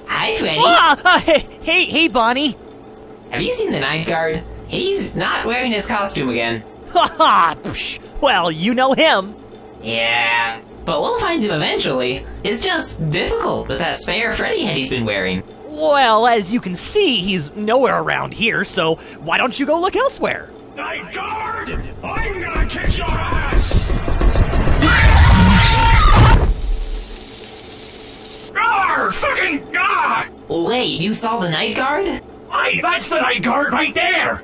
Hi, Freddy. Hey, Bonnie. Have you seen the night guard? He's not wearing his costume again. Haha, well, you know him. Yeah, but we'll find him eventually. It's just difficult with that spare Freddy head he's been wearing. Well, as you can see, he's nowhere around here, so why don't you go look elsewhere? Night guard! I'm gonna kick your ass! Arr! Fucking ah! Wait, you saw the night guard? Aye, that's the night guard right there!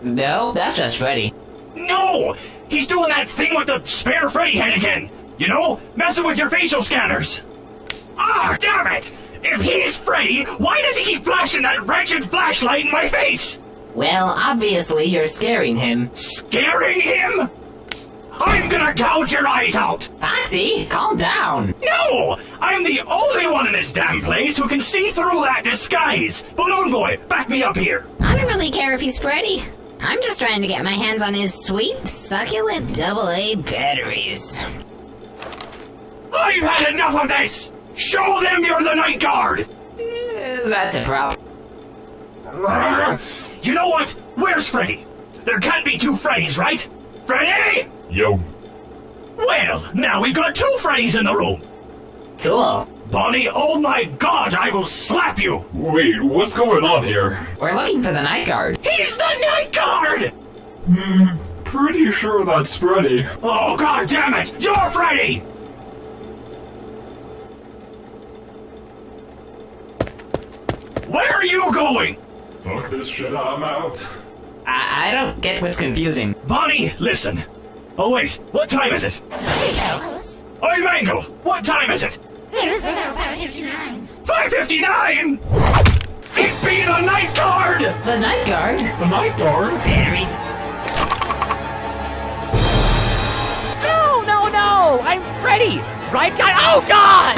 No, that's just Freddy. No! He's doing that thing with the spare Freddy head again! You know, messing with your facial scanners! Ah, damn it! If he's Freddy, why does he keep flashing that wretched flashlight in my face? Well, obviously you're scaring him. Scaring him? I'm gonna gouge your eyes out! Foxy, calm down. No! I'm the only one in this damn place who can see through that disguise! Balloon Boy, back me up here! I don't really care if he's Freddy. I'm just trying to get my hands on his sweet, succulent AA batteries. I've had enough of this! Show them you're the night guard! That's a problem. You know what? Where's Freddy? There can't be two Freddys, right? Freddy! Yo. Well, now we've got two Freddys in the room. Cool. Bonnie, oh my god, I will slap you! Wait, what's going on here? We're looking for the night guard. He's the night guard! Pretty sure that's Freddy. Oh god damn it! You're Freddy! Where are you going? Fuck this shit, I'm out. I don't get what's confusing. Bonnie, listen. Oh wait, what time is it? Oi, Mangle, what time is it? It's about 5:59. 5:59? It be the night guard! The night guard? The night guard? Batteries. No, I'm Freddy! Right, guy? Oh, God!